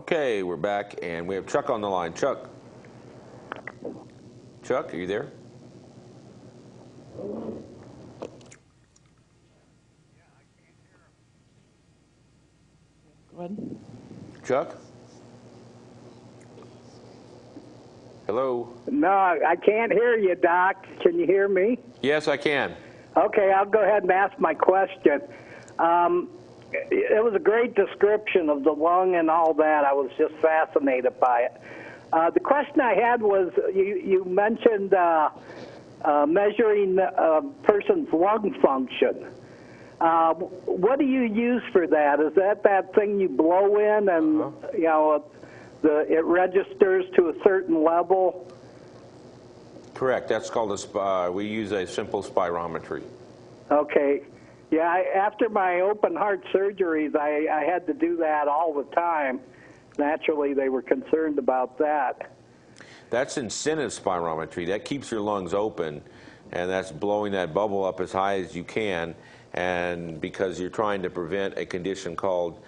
Okay, we're back, and we have Chuck on the line. Chuck, are you there? Go ahead. Chuck? Hello? No, I can't hear you, Doc. Can you hear me? Yes, I can. Okay, I'll go ahead and ask my question. It was a great description of the lung and all that. I was just fascinated by it. The question I had was, you mentioned measuring a person's lung function. What do you use for that? Is that thing you blow in and it registers to a certain level? Correct. That's called we use a simple spirometry. Okay. Yeah, after my open heart surgeries, I had to do that all the time. Naturally, they were concerned about that. That's incentive spirometry. That keeps your lungs open, and that's blowing that bubble up as high as you can, and because you're trying to prevent a condition called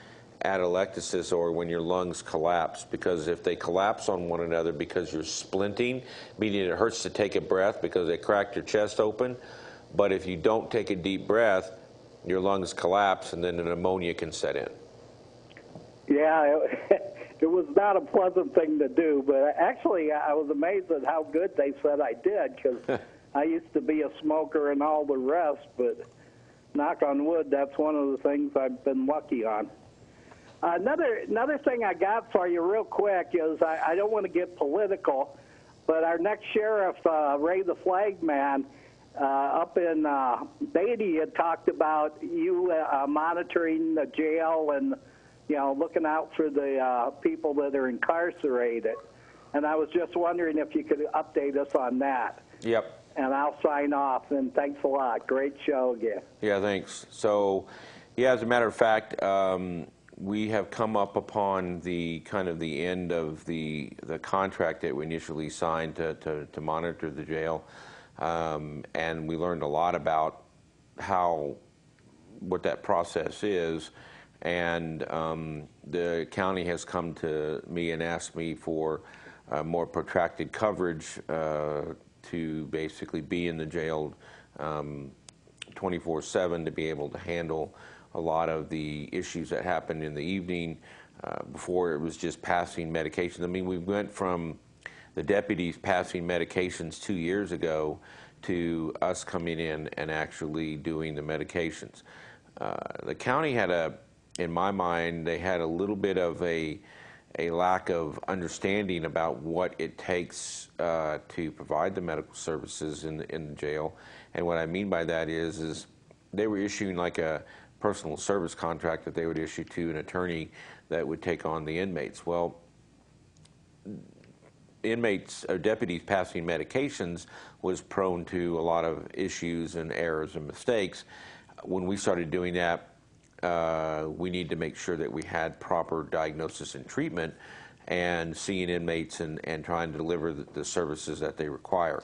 atelectasis, or when your lungs collapse, because if they collapse on one another because you're splinting, meaning it hurts to take a breath because they cracked your chest open, but if you don't take a deep breath, your lungs collapse and then an pneumonia can set in. Yeah, it was not a pleasant thing to do, but actually I was amazed at how good they said I did, because I used to be a smoker and all the rest, but knock on wood, that's one of the things I've been lucky on. Another thing I got for you real quick is, I don't want to get political, but our next sheriff, Ray the Flagman, up in Beatty, had talked about you monitoring the jail and looking out for the people that are incarcerated. And I was just wondering if you could update us on that. Yep. And I'll sign off, and thanks a lot. Great show again. Yeah, thanks. So, yeah, as a matter of fact, we have come up upon the kind of the end of the contract that we initially signed to monitor the jail, and we learned a lot about what that process is, and the county has come to me and asked me for more protracted coverage to basically be in the jail 24/7 to be able to handle a lot of the issues that happened in the evening. Before it was just passing medications. I mean, we went from the deputies passing medications 2 years ago to us coming in and actually doing the medications. The county had in my mind, they had a little bit of a lack of understanding about what it takes to provide the medical services in the jail. And what I mean by that is they were issuing like a personal service contract that they would issue to an attorney that would take on the inmates. Well, inmates or deputies passing medications was prone to a lot of issues and errors and mistakes. When we started doing that, we need to make sure that we had proper diagnosis and treatment and seeing inmates and trying to deliver the services that they require.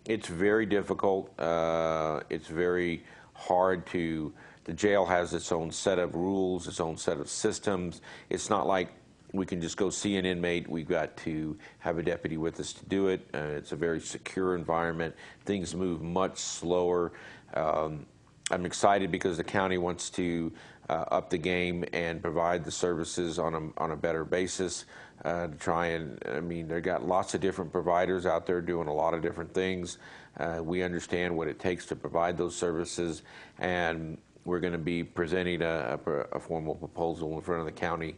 It's very difficult. It's very hard the jail has its own set of rules, its own set of systems. It's not like we can just go see an inmate. We've got to have a deputy with us to do it. It's a very secure environment. Things move much slower. I'm excited because the county wants to up the game and provide the services on a better basis to try and, I mean, they've got lots of different providers out there doing a lot of different things. We understand what it takes to provide those services, and we're going to be presenting a formal proposal in front of the county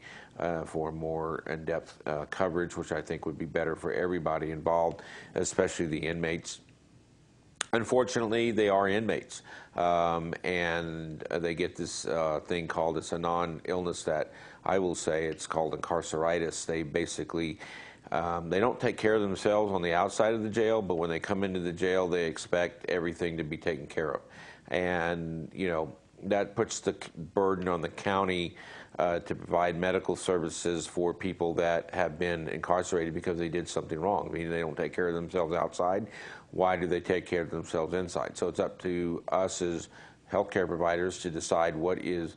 for more in-depth coverage, which I think would be better for everybody involved, especially the inmates. Unfortunately, they are inmates, and they get this thing called, it's a non-illness that I will say it's called incarceritis. They basically, they don't take care of themselves on the outside of the jail, but when they come into the jail, they expect everything to be taken care of. And, that puts the burden on the county to provide medical services for people that have been incarcerated because they did something wrong. I mean, they don't take care of themselves outside. Why do they take care of themselves inside? So it's up to us as healthcare providers to decide what is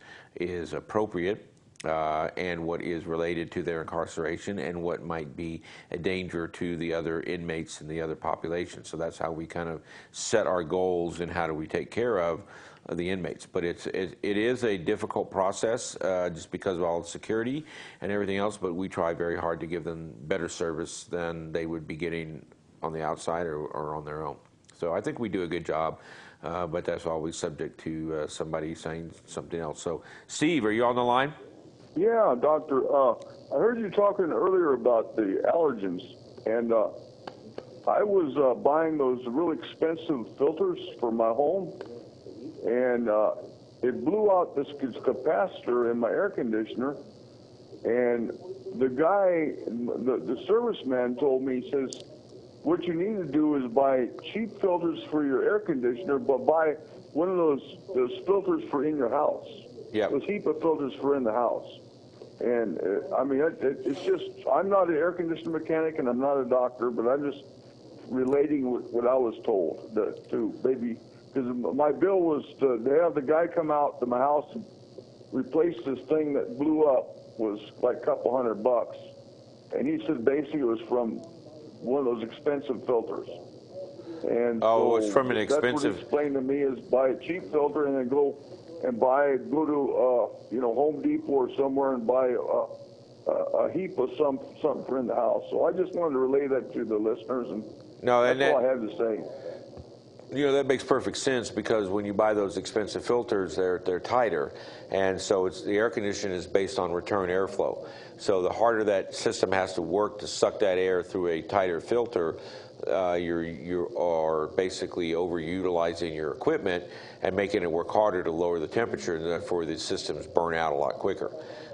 appropriate and what is related to their incarceration and what might be a danger to the other inmates and the other population. So that's how we kind of set our goals and how do we take care of the inmates. But it is a difficult process just because of all the security and everything else, but we try very hard to give them better service than they would be getting on the outside or on their own. So I think we do a good job, but that's always subject to somebody saying something else. So Steve, are you on the line? Yeah, Doctor. I heard you talking earlier about the allergens, and I was buying those really expensive filters for my home, and it blew out this capacitor in my air conditioner. And the guy, the serviceman told me, he says, what you need to do is buy cheap filters for your air conditioner, but buy one of those filters for in your house. Yeah. Those HEPA filters for in the house. And I mean, it's just, I'm not an air conditioner mechanic and I'm not a doctor, but I'm just relating what I was told to maybe, because my bill was to have the guy come out to my house and replace this thing that blew up was like a couple $100. And he said basically it was from one of those expensive filters. And oh, so it's from an expensive. That's what he explained to me is buy a cheap filter and then go to Home Depot or somewhere and buy a heap of something for in the house. So I just wanted to relay that to the listeners, and that's all I had to say. You know, that makes perfect sense because when you buy those expensive filters, they're tighter, and so the air conditioning is based on return airflow. So the harder that system has to work to suck that air through a tighter filter, you are basically overutilizing your equipment and making it work harder to lower the temperature, and therefore the systems burn out a lot quicker.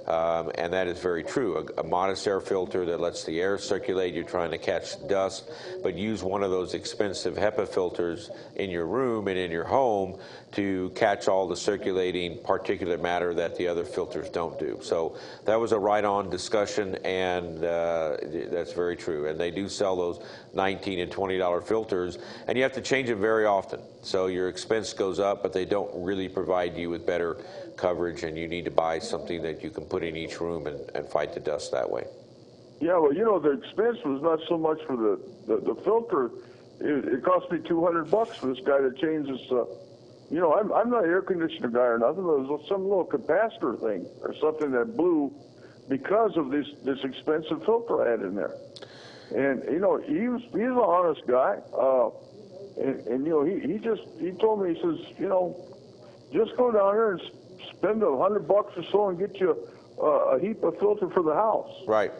And that is very true. A modest air filter that lets the air circulate, you're trying to catch dust, but use one of those expensive HEPA filters in your room and in your home to catch all the circulating particulate matter that the other filters don't do. So that was a right-on discussion, and that's very true. And they do sell those $19 and $20 filters, and you have to change them very often. So your expense goes up, but they don't really provide you with better coverage, and you need to buy something that you can put in each room and fight the dust that way. Yeah, well, you know, the expense was not so much for the filter. It cost me $200 for this guy to change this. You know, I'm not an air conditioner guy or nothing. There was some little capacitor thing or something that blew because of this expensive filter I had in there. And you know, he's an honest guy. And you know, he told me, he says, you know, just go down here and spend $100 or so and get you a HEPA filter for the house. Right.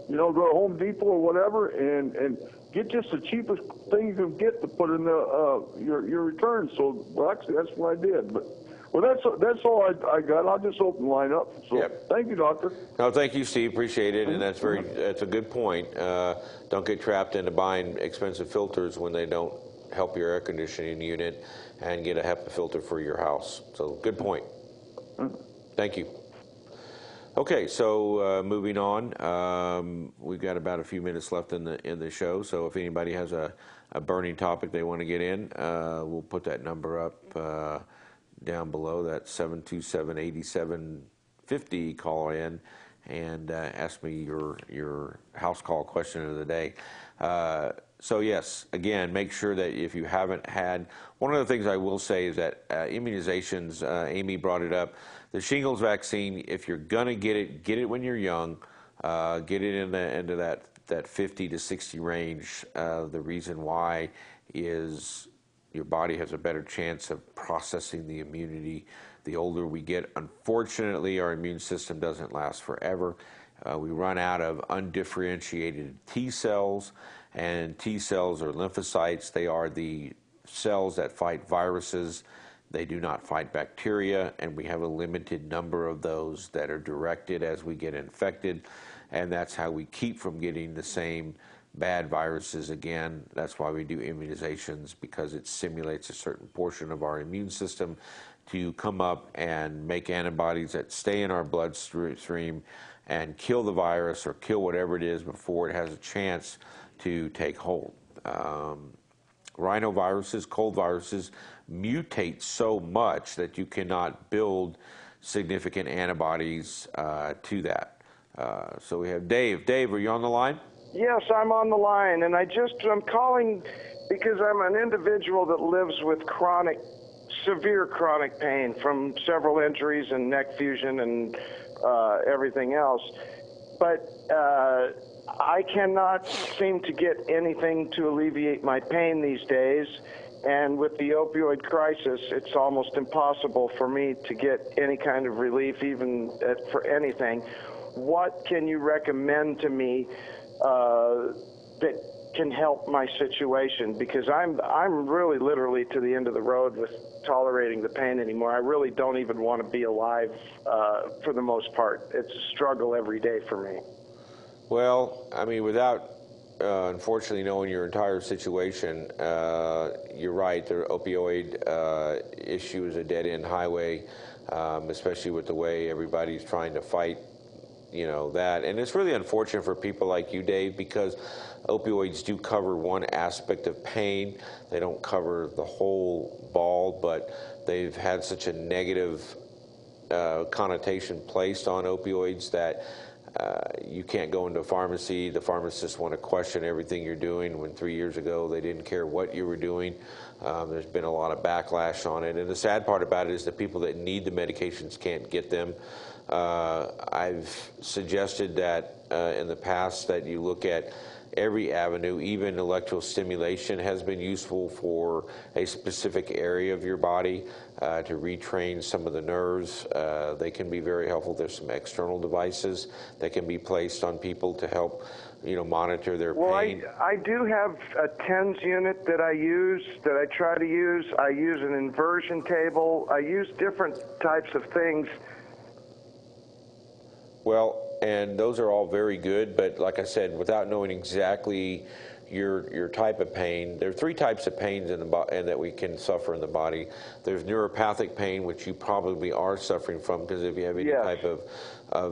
You know, go to Home Depot or whatever and get just the cheapest thing you can get to put in your return. So, well, actually, that's what I did. But that's all I got. I'll just open the line up. So, yep. Thank you, Doctor. No, thank you, Steve. Appreciate it, and that's a good point. Don't get trapped into buying expensive filters when they don't help your air conditioning unit, and get a HEPA filter for your house. So, good point. Thank you. Okay, so moving on, we've got about a few minutes left in the show. So if anybody has a burning topic they want to get in, we'll put that number up down below. That 727-8750. Call in and ask me your house call question of the day. So yes, again, make sure that if you haven't had, one of the things I will say is that immunizations, Amy brought it up, the shingles vaccine, if you're going to get it when you're young, get it into that 50 to 60 range. The reason why is your body has a better chance of processing the immunity the older we get. Unfortunately, our immune system doesn't last forever. We run out of undifferentiated T cells, and T cells are lymphocytes. They are the cells that fight viruses. They do not fight bacteria, and we have a limited number of those that are directed as we get infected, and that's how we keep from getting the same bad viruses again. That's why we do immunizations, because it simulates a certain portion of our immune system to come up and make antibodies that stay in our bloodstream and kill the virus or kill whatever it is before it has a chance to take hold. Rhinoviruses, cold viruses, mutate so much that you cannot build significant antibodies to that. So we have Dave. Dave, are you on the line? Yes, I'm on the line, and I'm calling because I'm an individual that lives with severe chronic pain from several injuries and neck fusion and everything else. But I cannot seem to get anything to alleviate my pain these days. And with the opioid crisis, it's almost impossible for me to get any kind of relief, even for anything. What can you recommend to me that can help my situation? Because I'm really literally to the end of the road with tolerating the pain anymore. I really don't even want to be alive for the most part. It's a struggle every day for me. Well, I mean, without unfortunately knowing your entire situation, you're right. The opioid issue is a dead-end highway, especially with the way everybody's trying to fight, that. And it's really unfortunate for people like you, Dave, because opioids do cover one aspect of pain. They don't cover the whole ball, but they've had such a negative connotation placed on opioids that you can't go into a pharmacy. The pharmacists want to question everything you're doing, when 3 years ago they didn't care what you were doing. There's been a lot of backlash on it. And the sad part about it is the people that need the medications can't get them. I've suggested that in the past that you look at every avenue. Even electrical stimulation has been useful for a specific area of your body to retrain some of the nerves. They can be very helpful. There's some external devices that can be placed on people to help, monitor their pain. Well, I do have a TENS unit that I try to use. I use an inversion table. I use different types of things. Well, and those are all very good, but like I said, without knowing exactly your type of pain, there are three types of pains in the body and that we can suffer in the body. There's neuropathic pain, which you probably are suffering from, because if you have any type of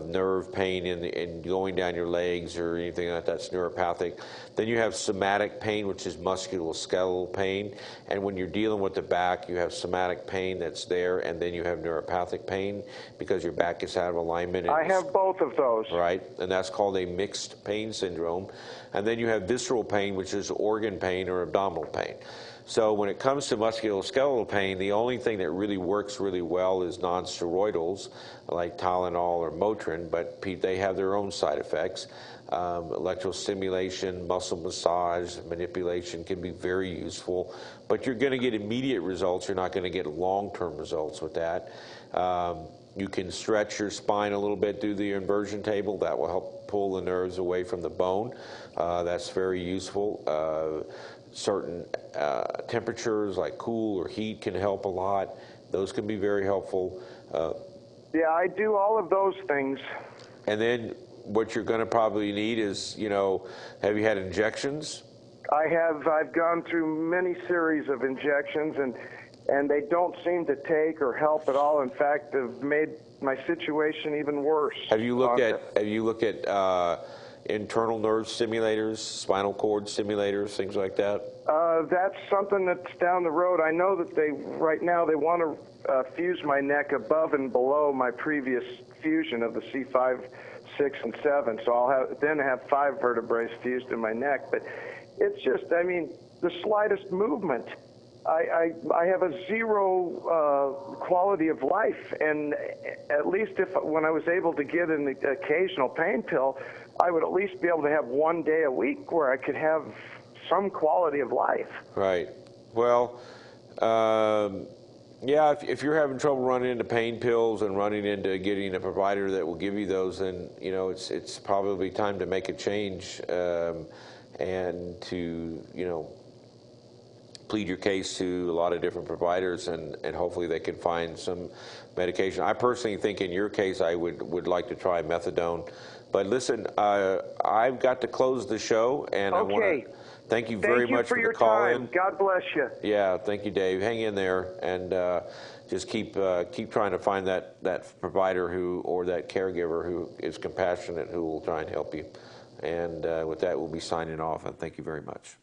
nerve pain in going down your legs or anything like that, that's neuropathic. Then you have somatic pain, which is musculoskeletal pain, and when you're dealing with the back, you have somatic pain that's there, and then you have neuropathic pain because your back is out of alignment. I have both of those. Right, and that's called a mixed pain syndrome. And then you have visceral pain, which is organ pain or abdominal pain. So when it comes to musculoskeletal pain, the only thing that really works really well is non-steroidals like Tylenol or Motrin, but they have their own side effects. Electrical stimulation, muscle massage, manipulation can be very useful, but you're going to get immediate results. You're not going to get long-term results with that. You can stretch your spine a little bit through the inversion table. That will help pull the nerves away from the bone. That's very useful. Certain temperatures like cool or heat can help a lot. Those can be very helpful. Yeah, I do all of those things. And then what you're going to probably need is, have you had injections? I have. I've gone through many series of injections, and they don't seem to take or help at all. In fact, they've made my situation even worse. Have you looked at internal nerve stimulators, spinal cord stimulators, things like that? That's something that's down the road. I know that right now they want to fuse my neck above and below my previous fusion of the C5, 6, and 7. So I'll then have 5 vertebrae fused in my neck. But it's just, the slightest movement, I have a zero quality of life. And at least when I was able to get an occasional pain pill, I would at least be able to have 1 day a week where I could have some quality of life. Right. Well, yeah, if you're having trouble running into pain pills and running into getting a provider that will give you those, then, it's probably time to make a change and to, plead your case to a lot of different providers, and hopefully they can find some medication. I personally think in your case I would like to try methadone. But listen, I've got to close the show, and I want to thank you very much for the call in. God bless you. Yeah, thank you, Dave. Hang in there, and just keep trying to find that provider or that caregiver who is compassionate, who will try and help you. And with that, we'll be signing off, and thank you very much.